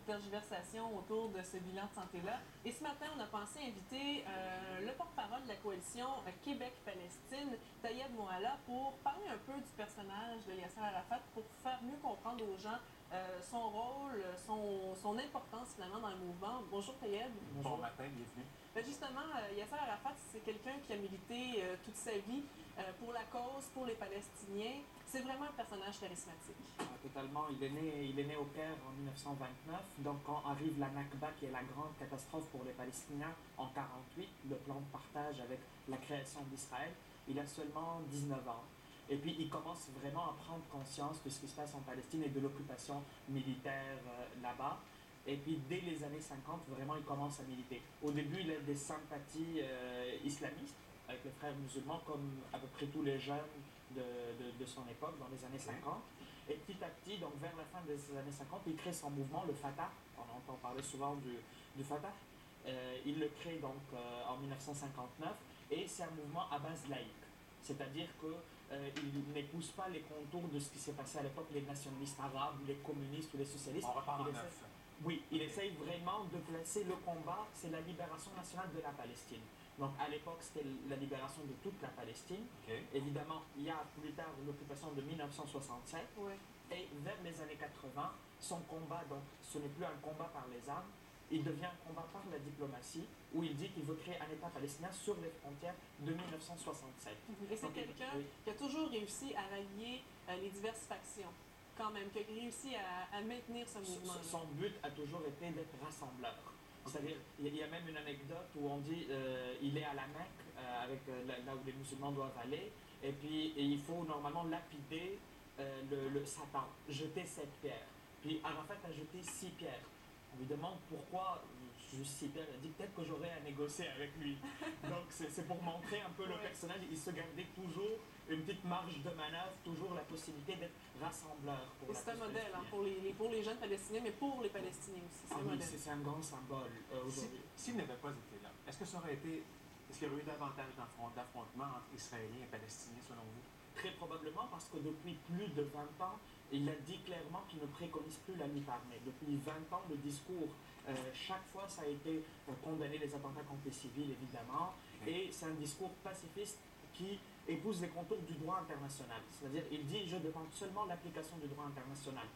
tergiversations autour de ce bilan de santé-là. Et ce matin, on a pensé inviter le porte-parole de la coalition Québec-Palestine, Tayeb Moala, pour parler un peu du personnage de Yasser Arafat, pour faire mieux comprendre aux gens son rôle, son importance finalement dans le mouvement. Bonjour Tayeb. Bon matin, bienvenue. Justement, Yasser Arafat, c'est quelqu'un qui a milité toute sa vie pour la cause, pour les Palestiniens. C'est vraiment un personnage charismatique. Totalement. Il est né au Caire en 1929. Donc quand arrive la Nakba, qui est la grande catastrophe pour les Palestiniens, en 1948, le plan de partage avec la création d'Israël, il a seulement 19 ans. Et puis il commence vraiment à prendre conscience de ce qui se passe en Palestine et de l'occupation militaire là-bas. Et puis dès les années 50, vraiment il commence à militer. Au début, il a des sympathies islamistes avec les frères musulmans, comme à peu près tous les jeunes de son époque, dans les années 50. Et petit à petit, donc vers la fin des années 50, il crée son mouvement, le Fatah. On entend parler souvent du Fatah. Il le crée donc en 1959, et c'est un mouvement à base laïque. C'est-à-dire qu'il n'épouse pas les contours de ce qui s'est passé à l'époque, les nationalistes arabes, les communistes ou les socialistes. On repart en neuf. Oui, il essaye vraiment de placer le combat, c'est la libération nationale de la Palestine. Donc à l'époque, c'était la libération de toute la Palestine. Évidemment, il y a plus tard l'occupation de 1967. Et vers les années 80, son combat, donc ce n'est plus un combat par les armes, il devient un combat par la diplomatie, où il dit qu'il veut créer un État palestinien sur les frontières de 1967. Et c'est quelqu'un qui a toujours réussi à rallier les diverses factions, quand même, qui a réussi à maintenir ce mouvement. Son but a toujours été d'être rassembleur. C'est-à-dire, il y a même une anecdote où on dit il est à la Mecque, là où les musulmans doivent aller, et puis il faut normalement lapider le Satan, jeter 7 pierres. Puis Arafat a jeté 6 pierres. On lui demande pourquoi juste 6 pierres. Il dit peut-être que j'aurais à négocier avec lui. Donc c'est pour montrer un peu le personnage. Il se gardait toujours une petite marge de manœuvre, toujours la possibilité d'être rassembleur. C'est un modèle hein, pour les jeunes Palestiniens, mais pour les Palestiniens aussi. C'est un grand symbole aujourd'hui. S'il n'avait pas été là, est-ce qu'il y aurait eu davantage d'affrontements entre Israéliens et Palestiniens selon vous? Très probablement, parce que depuis plus de 20 ans, il a dit clairement qu'il ne préconise plus la lutte armée. Depuis 20 ans, le discours, chaque fois, ça a été condamner les attentats contre les civils, évidemment, et c'est un discours pacifiste qui épouse les contours du droit international. C'est-à-dire, il dit, je demande seulement l'application du droit international.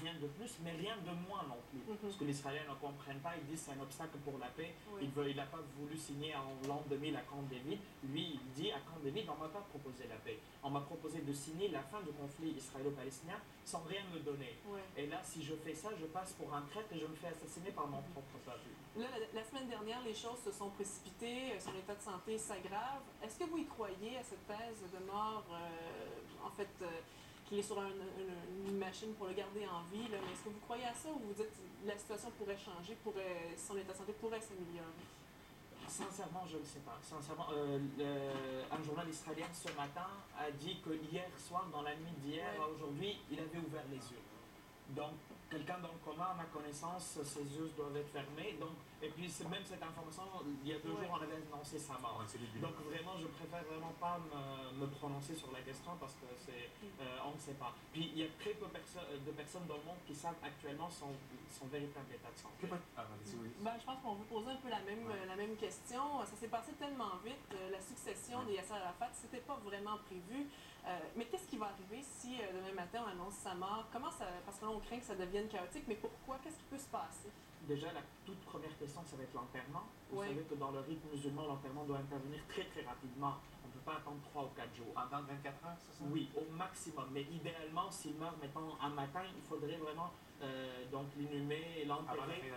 Rien de plus, mais rien de moins non plus. Parce que les Israéliens ne comprennent pas, ils disent que c'est un obstacle pour la paix. Il n'a pas voulu signer en l'an 2000 à Camp David. Lui, il dit à Camp David, on ne m'a pas proposé la paix. On m'a proposé de signer la fin du conflit israélo-palestinien sans rien me donner. Et là, si je fais ça, je passe pour un traître et je me fais assassiner par mon propre peuple. Là, la semaine dernière, les choses se sont précipitées, son état de santé s'aggrave. Est-ce que vous y croyez à cette thèse de mort, qu'il est sur une machine pour le garder en vie, là, mais est-ce que vous croyez à ça ou vous dites que la situation pourrait changer, son état de santé pourrait s'améliorer? Sincèrement, je ne sais pas. Sincèrement, un journal israélien ce matin a dit que hier soir, dans la nuit d'hier à aujourd'hui, il avait ouvert les yeux. Donc, quelqu'un dans le coma, à ma connaissance, ses yeux doivent être fermés. Donc, et puis, même cette information, il y a 2 jours, on avait annoncé sa mort. Donc, vraiment, je préfère vraiment pas me prononcer sur la question parce que on ne sait pas. Puis, il y a très peu de personnes dans le monde qui savent actuellement son véritable état de santé. Je pense qu'on veut poser un peu la même question. Ça s'est passé tellement vite. La succession de Yasser Arafat, c'était pas vraiment prévu. Mais qu'est-ce qui va arriver si demain matin on annonce sa mort? Parce que là, on craint que ça devienne chaotique, mais pourquoi? Qu'est-ce qui peut se passer? Déjà, la toute première question, ça va être l'enterrement. Vous savez que dans le rite musulman, l'enterrement doit intervenir très très rapidement. On ne peut pas attendre 3 ou 4 jours. Pendant 24 heures, c'est ça? Oui, au maximum. Mais idéalement, s'il meurt, mettons, un matin, il faudrait vraiment l'inhumer et l'enterrer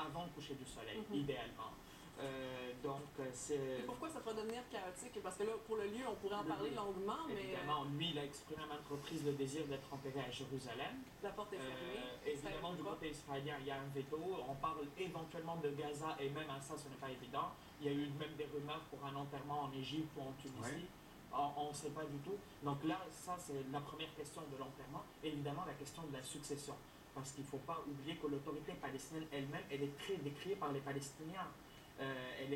avant le coucher du soleil, idéalement. Et pourquoi ça va devenir chaotique? Parce que là, pour le lieu, on pourrait en parler longuement, mais... Évidemment, lui, il a exprimé à maintes reprises le désir d'être enterré à Jérusalem. La porte est fermée. Évidemment, du côté israélien, il y a un veto. On parle éventuellement de Gaza, et même à ça, ce n'est pas évident. Il y a eu même des rumeurs pour un enterrement en Égypte ou en Tunisie. On ne sait pas du tout. Donc là, ça, c'est la première question de l'enterrement. Évidemment, la question de la succession. Parce qu'il ne faut pas oublier que l'autorité palestinienne elle-même, elle est très décriée par les Palestiniens. Elle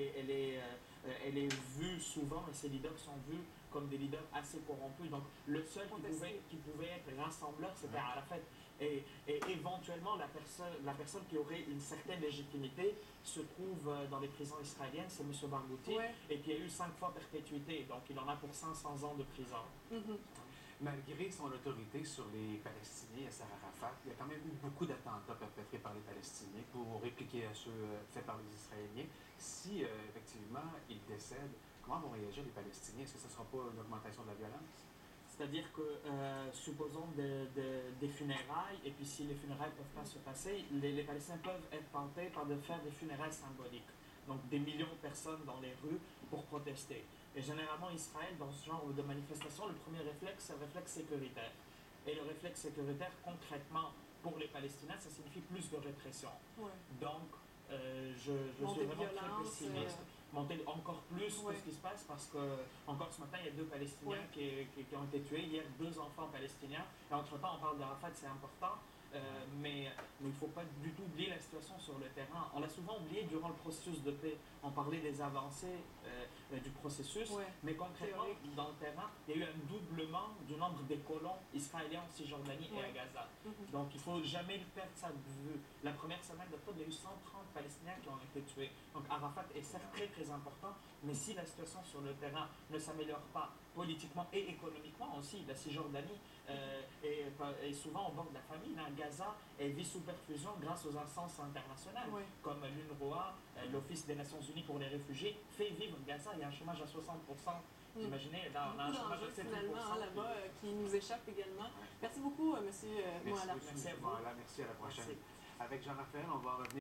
est vue souvent, et ses leaders sont vus comme des leaders assez corrompus. Donc le seul qui pouvait être rassembleur, c'était Arafat. Et éventuellement, la personne qui aurait une certaine légitimité se trouve dans les prisons israéliennes, c'est M. Barghouti, Ouais. et qui a eu 5 fois perpétuité, donc il en a pour 500 ans de prison. Mhm. Malgré son autorité sur les Palestiniens, Yasser Arafat, il y a quand même eu beaucoup d'attentats perpétrés par les Palestiniens pour répliquer à ceux faits par les Israéliens. Si effectivement il décède, comment vont réagir les Palestiniens? Est-ce que ce ne sera pas une augmentation de la violence? C'est-à-dire que, supposons des funérailles, et puis si les funérailles ne peuvent pas se passer, les Palestiniens peuvent être tentés par de faire des funérailles symboliques. Donc des millions de personnes dans les rues pour protester. Et généralement, Israël, dans ce genre de manifestation, le premier réflexe, c'est le réflexe sécuritaire. Et le réflexe sécuritaire, concrètement, pour les Palestiniens, ça signifie plus de répression. Ouais. Donc, je Montée suis de vraiment très violence, pessimiste. Monter encore plus Ouais. que ce qui se passe parce que, encore ce matin, il y a 2 Palestiniens Ouais. qui ont été tués. Hier, 2 enfants palestiniens. Et entre-temps, on parle d'Arafat, c'est important. Mais il ne faut pas du tout oublier la situation sur le terrain. On l'a souvent oublié durant le processus de paix. On parlait des avancées du processus, Ouais. mais concrètement, Théorique. dans le terrain, il y a eu un doublement du nombre des colons israéliens en Cisjordanie et à Ouais. Gaza. Mhm. Donc il ne faut jamais perdre ça de vue. La première semaine d'octobre, il y a eu 130 Palestiniens qui ont été tués. Donc Arafat est certes très très important, mais si la situation sur le terrain ne s'améliore pas politiquement et économiquement aussi, la Cisjordanie est souvent au bord de la famine. Hein. Gaza vit sous perfusion grâce aux instances internationales, Ouais. comme l'UNRWA, l'Office des Nations Unies pour les réfugiés, fait vivre Gaza. Il y a un chômage à 60%. Mm. Imaginez, on a un Beaucoup chômage d'enjeux à 7%. finalement là-bas qui nous échappent également. Merci beaucoup, M. Merci, Moala. M. Merci à vous. Voilà, merci, à la prochaine. Merci. Avec Jean-Raphaël, on va revenir.